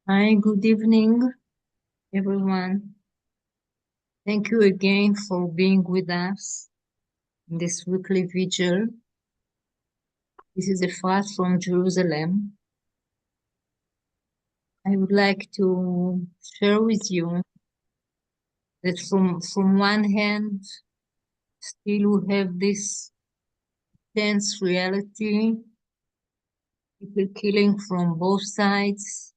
Hi, good evening, everyone. Thank you again for being with us in this weekly vigil. This is Efrat from Jerusalem. I would like to share with you that from one hand, still we have this tense reality, people killing from both sides,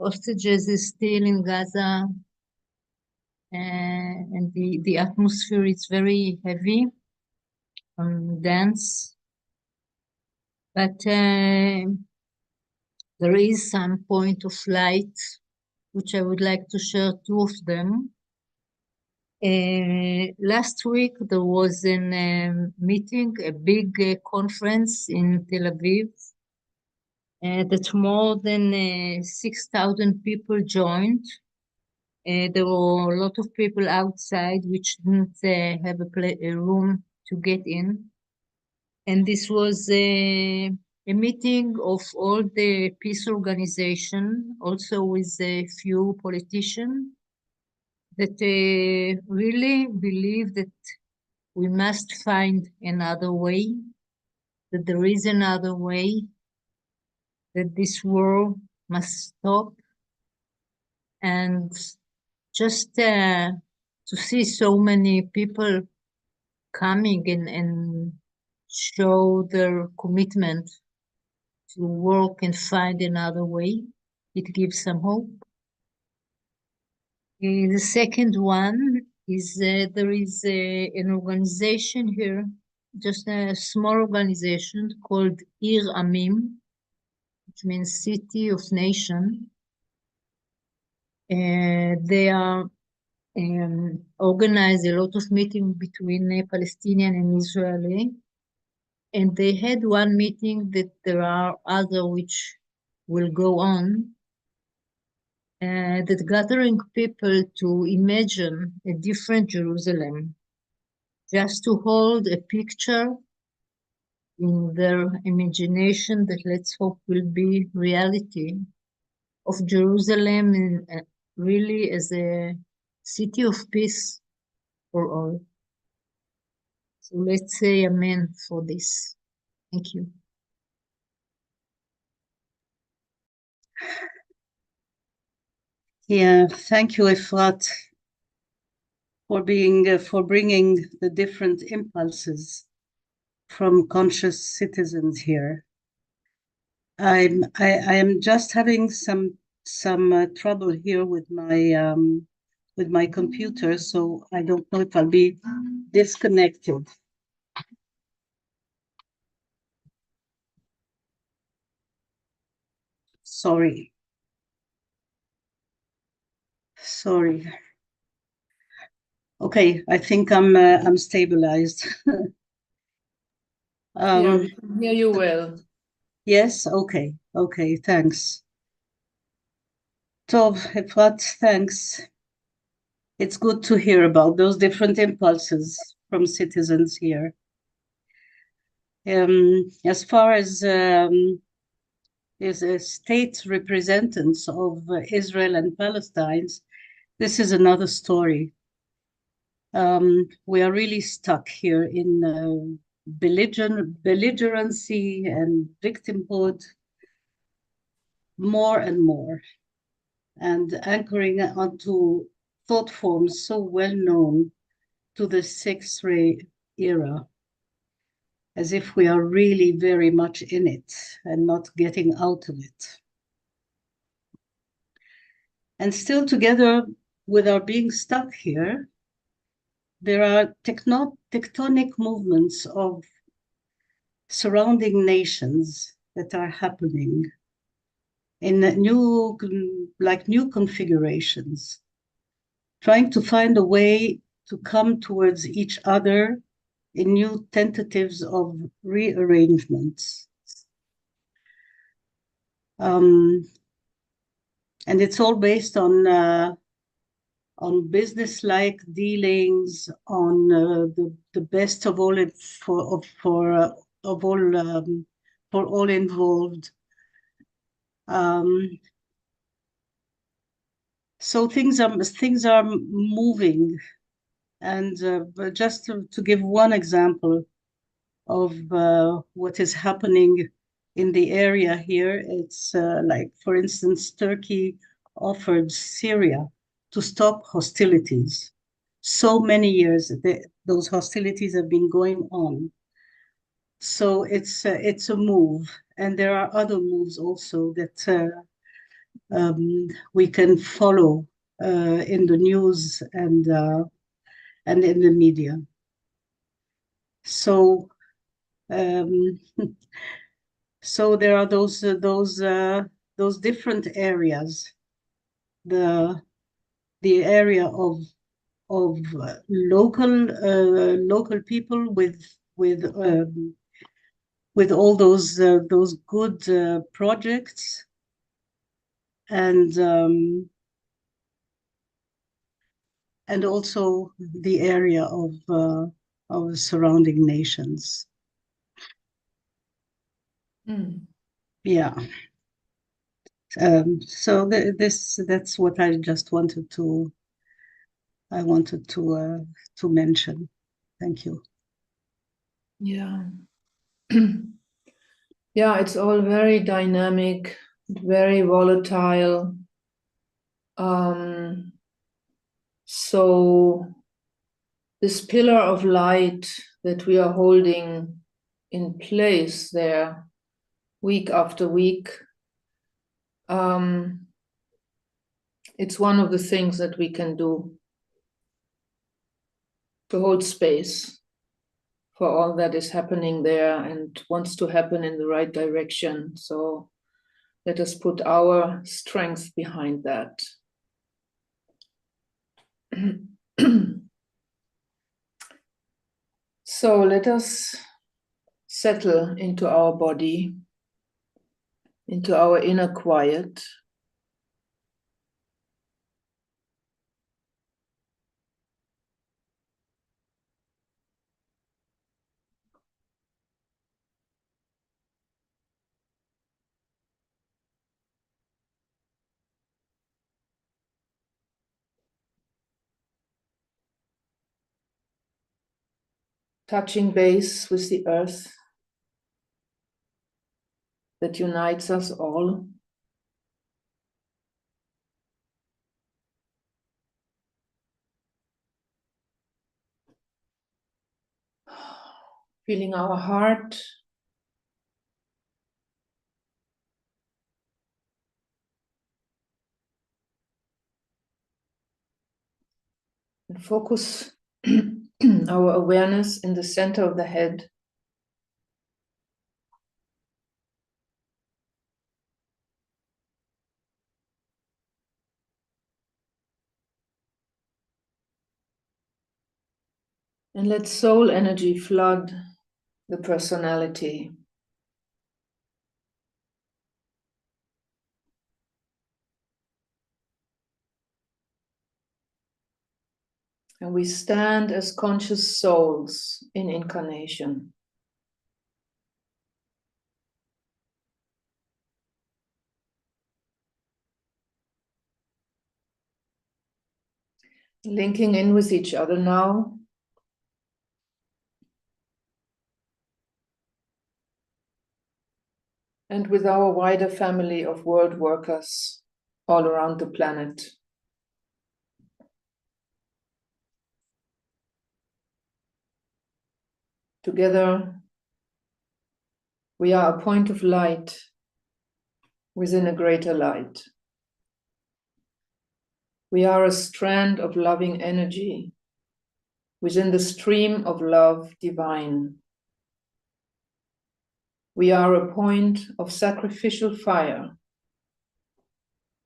hostages is still in Gaza, and the atmosphere is very heavy and dense. But there is some point of light, which I would like to share two of them. Last week, there was a meeting, a big conference in Tel Aviv that more than 6,000 people joined. There were a lot of people outside which didn't have a room to get in. And this was a meeting of all the peace organization, also with a few politicians that really believe that we must find another way, that there is another way, that this war must stop. And just to see so many people coming and show their commitment to work and find another way, it gives some hope. The second one is there is an organization here, just a small organization called Ir Amim, which means City of Nation. They are organize a lot of meetings between Palestinian and Israeli. And they had one meeting that there are other which will go on, that gathering people to imagine a different Jerusalem, just to hold a picture in their imagination that let's hope will be reality of Jerusalem in, really as a city of peace for all. So let's say amen for this. Thank you. Yeah, thank you, Efrat, for bringing the different impulses from conscious citizens here. I am just having some trouble here with my computer, so I don't know if I'll be disconnected. Sorry. Okay, I think I'm stabilized. Yeah, we can hear you well. Yes, okay, thanks. Tov, Efrat, thanks. It's good to hear about those different impulses from citizens here. As far as state representatives of Israel and Palestine, this is another story. We are really stuck here in belligerency and victimhood more and more, and anchoring onto thought forms so well known to the Sixth Ray era, as if we are really very much in it and not getting out of it. And still, together with our being stuck here, there are tectonic movements of surrounding nations that are happening in new configurations, trying to find a way to come towards each other in new tentatives of rearrangements. And it's all based on business-like dealings, on the best of all for all involved. So things are moving, and but just to give one example of what is happening in the area here, it's like, for instance, Turkey offered Syria to stop hostilities. So many years those hostilities have been going on. So it's a move, and there are other moves also that we can follow in the news and in the media. So so there are those different areas. The area of local people with all those good projects, and also the area of surrounding nations. Yeah. So that's what I just wanted to mention. Thank you. Yeah. Yeah, it's all very dynamic, very volatile. So this pillar of light that we are holding in place there week after week, it's one of the things that we can do to hold space for all that is happening there and wants to happen in the right direction. So let us put our strength behind that. So let us settle into our body, into our inner quiet. Touching base with the earth that unites us all. Feeling our heart. And focus our awareness in the center of the head. And let soul energy flood the personality. And we stand as conscious souls in incarnation. Linking in with each other now. And with our wider family of world workers all around the planet. Together, we are a point of light within a greater light. We are a strand of loving energy within the stream of love divine. We are a point of sacrificial fire,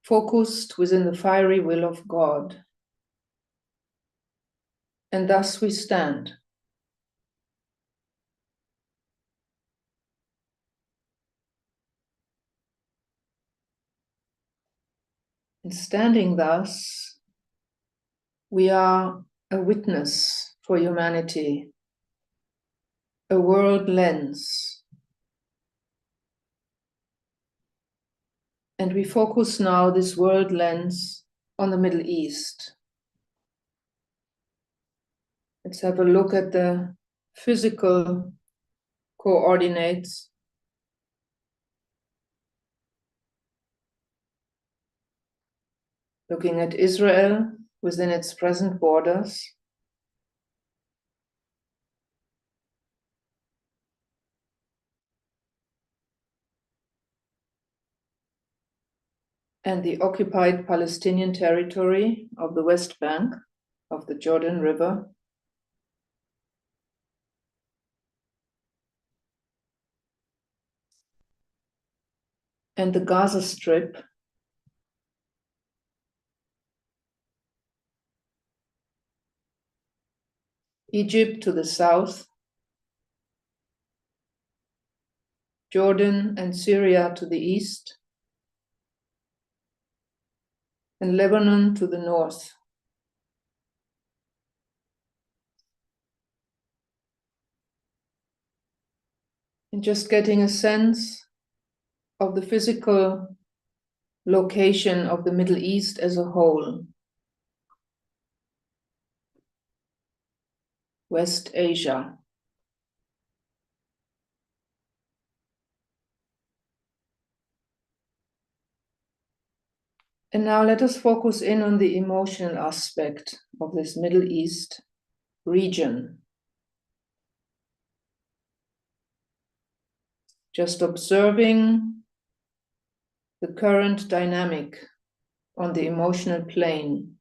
focused within the fiery will of God. And thus we stand. And standing thus, we are a witness for humanity, a world lens, And we focus now this world lens on the Middle East. Let's have a look at the physical coordinates. Looking at Israel within its present borders. And the occupied Palestinian territory of the West Bank of the Jordan River. And the Gaza Strip. Egypt to the south. Jordan and Syria to the east. And Lebanon to the north. And just getting a sense of the physical location of the Middle East as a whole. West Asia. And now let us focus in on the emotional aspect of this Middle East region. Just observing the current dynamic on the emotional plane.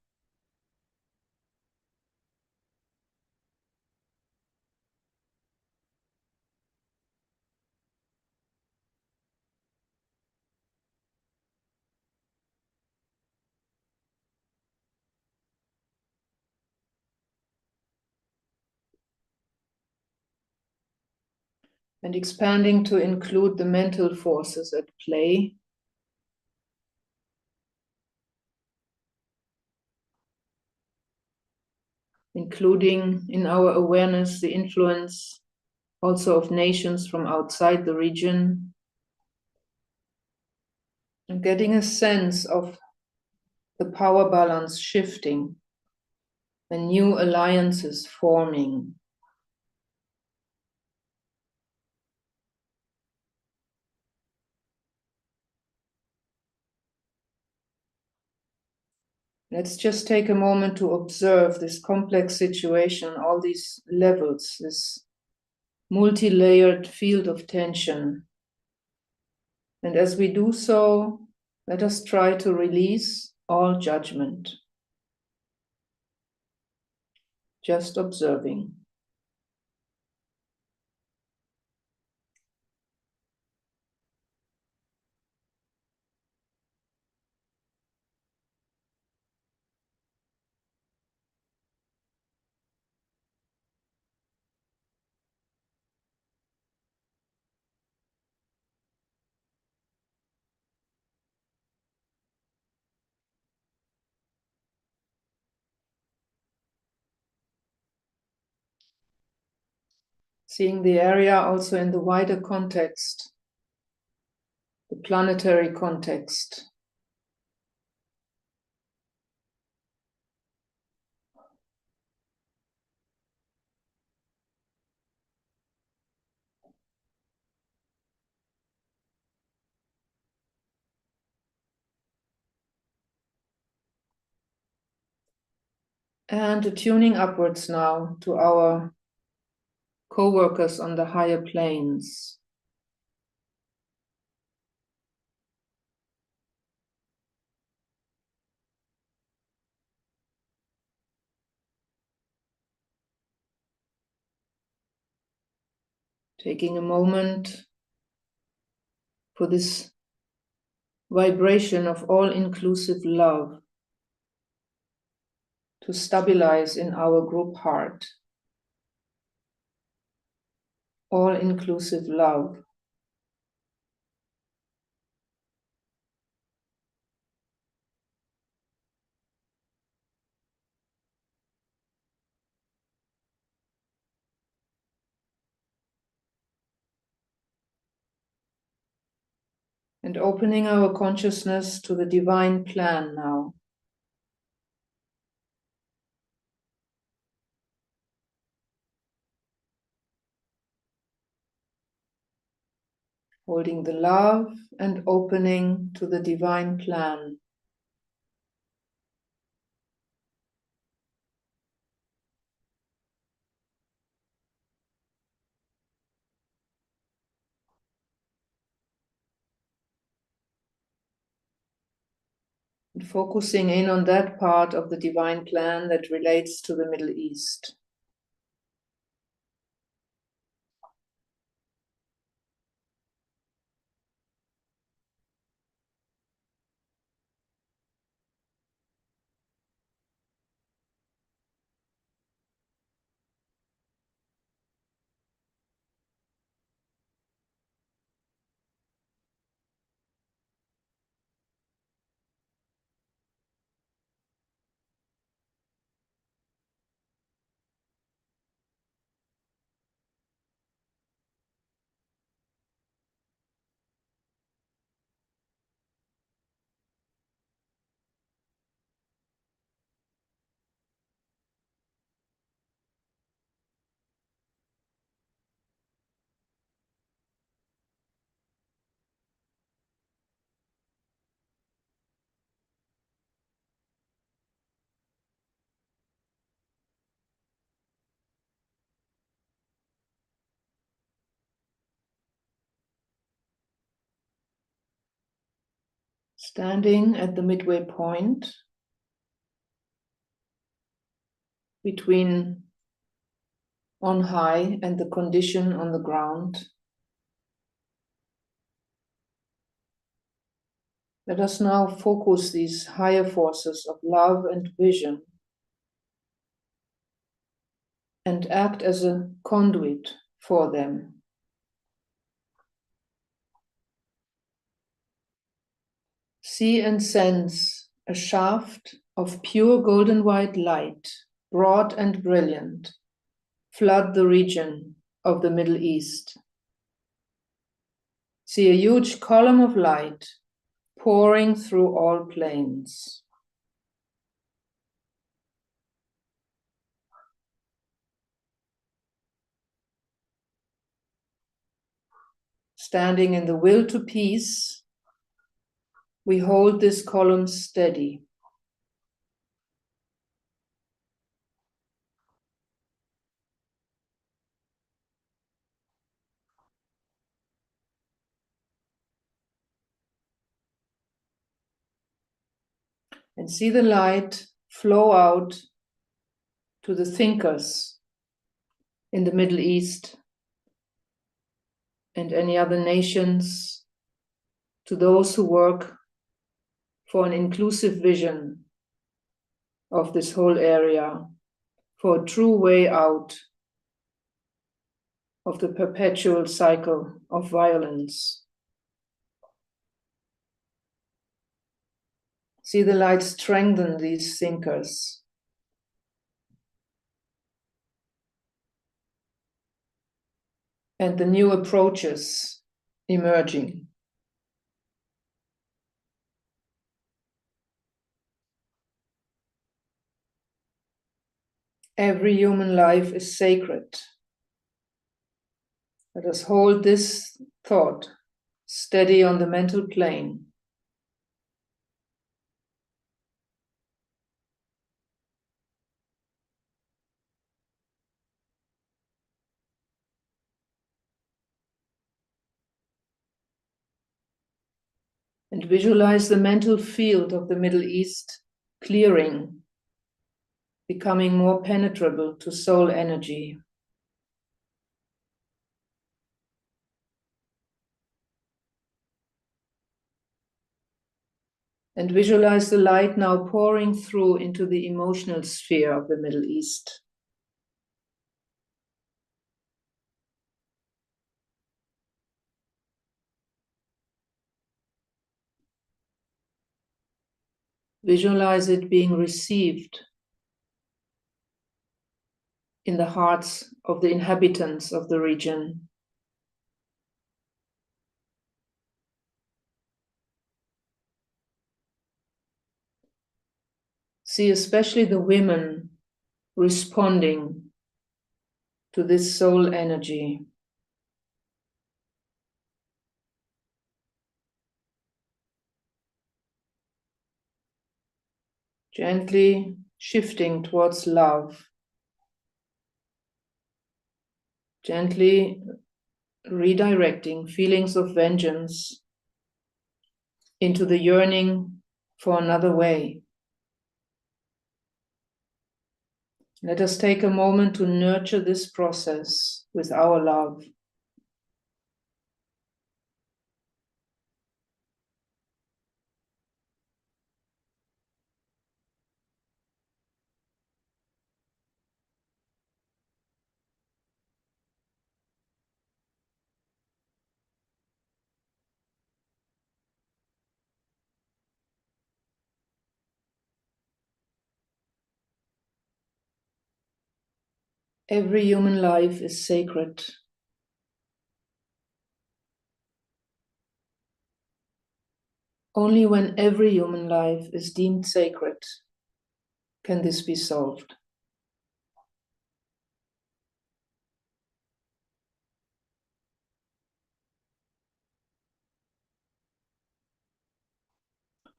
And expanding to include the mental forces at play. Including in our awareness the influence also of nations from outside the region. And getting a sense of the power balance shifting and new alliances forming. Let's just take a moment to observe this complex situation, all these levels, this multi-layered field of tension. And as we do so, let us try to release all judgment. Just observing. Seeing the area also in the wider context, the planetary context. And tuning upwards now to our co-workers on the higher planes. Taking a moment for this vibration of all-inclusive love to stabilize in our group heart. All-inclusive love. And opening our consciousness to the divine plan now. Holding the love and opening to the divine plan. And focusing in on that part of the divine plan that relates to the Middle East. Standing at the midway point between on high and the condition on the ground. Let us now focus these higher forces of love and vision and act as a conduit for them. See and sense a shaft of pure golden white light, broad and brilliant, flood the region of the Middle East. See a huge column of light pouring through all planes. Standing in the will to peace, we hold this column steady. And see the light flow out to the thinkers in the Middle East and any other nations, to those who work for an inclusive vision of this whole area, for a true way out of the perpetual cycle of violence. See the light strengthen these thinkers. And the new approaches emerging. Every human life is sacred. Let us hold this thought steady on the mental plane. And visualize the mental field of the Middle East clearing, becoming more penetrable to soul energy. And visualize the light now pouring through into the emotional sphere of the Middle East. Visualize it being received in the hearts of the inhabitants of the region. See especially the women responding to this soul energy. Gently shifting towards love. Gently redirecting feelings of vengeance into the yearning for another way. Let us take a moment to nurture this process with our love. Every human life is sacred. Only when every human life is deemed sacred can this be solved.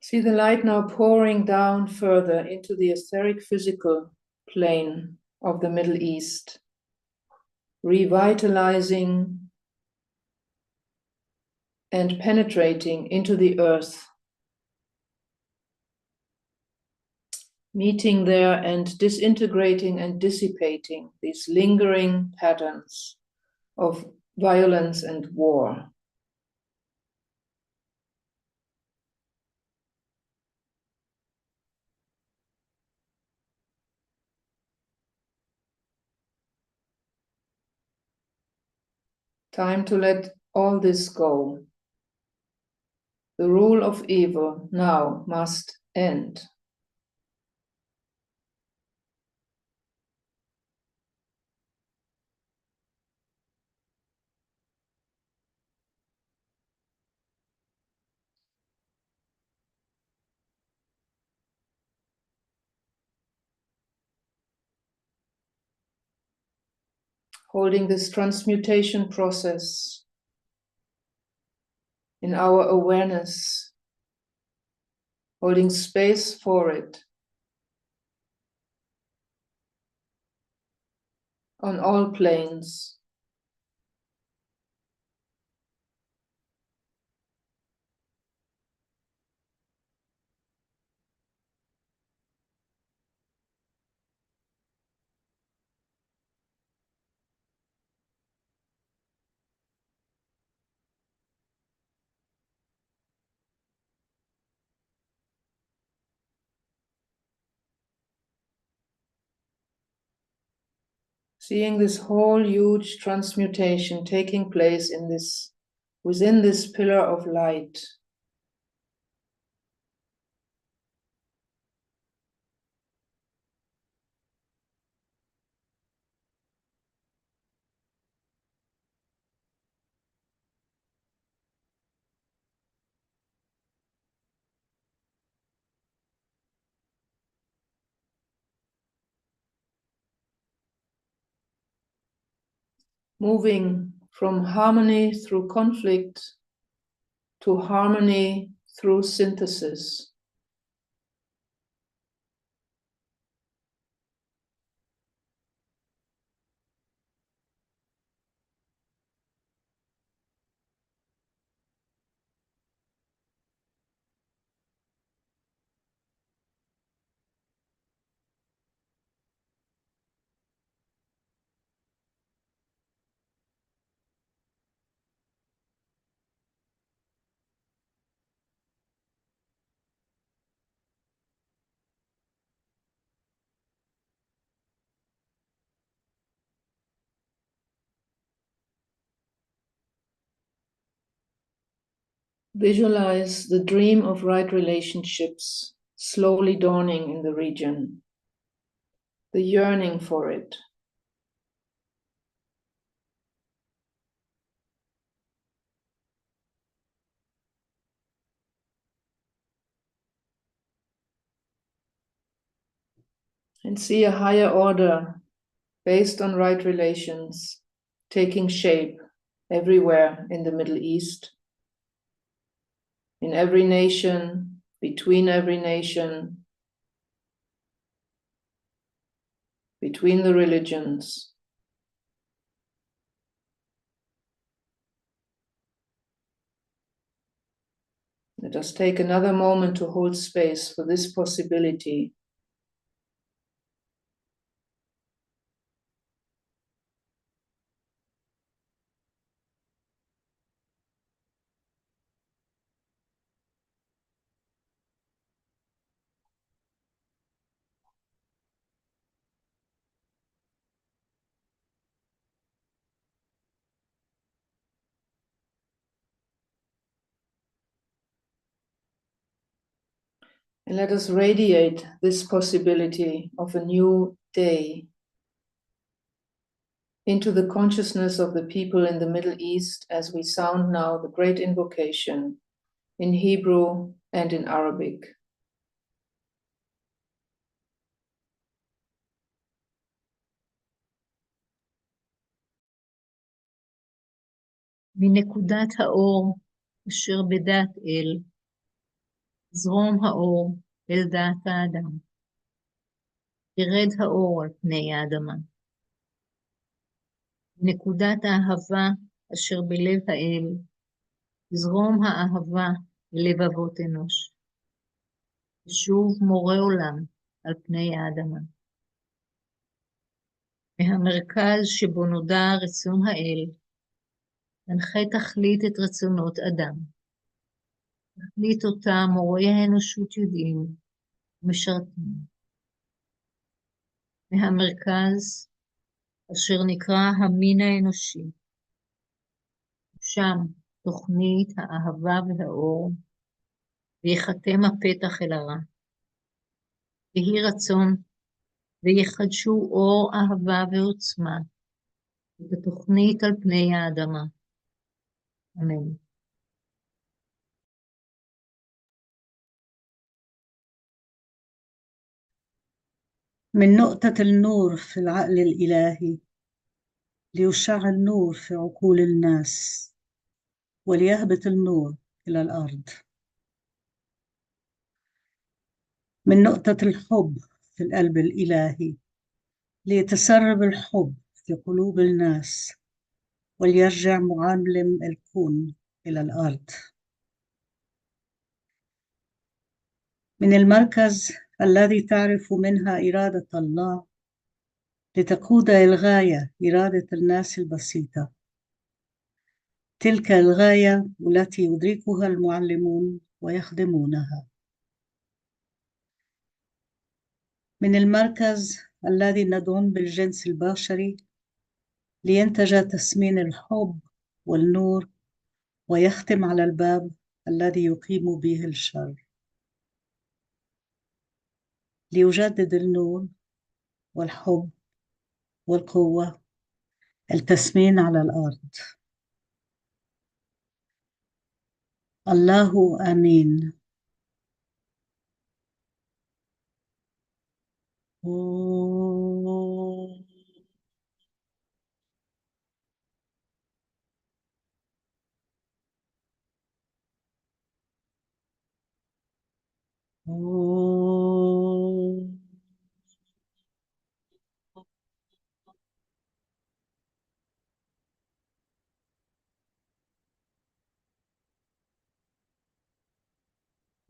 See the light now pouring down further into the etheric physical plane of the Middle East, revitalizing and penetrating into the earth, meeting there and disintegrating and dissipating these lingering patterns of violence and war. Time to let all this go. The rule of evil now must end. Holding this transmutation process in our awareness, holding space for it on all planes. Seeing this whole huge transmutation taking place in this, within this pillar of light. Moving from harmony through conflict to harmony through synthesis. Visualize the dream of right relationships slowly dawning in the region, the yearning for it. And see a higher order based on right relations taking shape everywhere in the Middle East, in every nation, between every nation, between the religions. Let us take another moment to hold space for this possibility. And let us radiate this possibility of a new day into the consciousness of the people in the Middle East as we sound now the great invocation in Hebrew and in Arabic. מנקודת האור אשר בדעת אל, זרום האור אל דעת האדם. ירד האור על פני האדמה. מנקודת האהבה אשר בלב האל, זרום האהבה ללבבות אנוש. ושוב מורה עולם על פני האדמה. מהמרכז שבו נודע רצון האל, תנחה תכלית את רצונות אדם. תכלית אותה מורי האנושות יודעים ומשרתים. מהמרכז אשר נקרא המין האנושי. שם תוכנית האהבה והאור, ויחתם הפתח אל הרע. ויהי רצון, ויחדשו אור אהבה ועוצמה, את התוכנית על פני האדמה. אמן. من نقطة النور في العقل الإلهي ليشع النور في عقول الناس وليهبط النور إلى الأرض. من نقطة الحب في القلب الإلهي ليتسرب الحب في قلوب الناس وليرجع معلم الكون إلى الأرض. من المركز الذي تعرف منها إرادة الله لتقود الغاية إرادة الناس البسيطة، تلك الغاية التي يدركها المعلمون ويخدمونها. من المركز الذي ندعم بالجنس البشري لينتج تسمين الحب والنور ويختم على الباب الذي يقيم به الشر، ليجدد النور والحب والقوة التسمين على الأرض. الله آمين.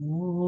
Oh.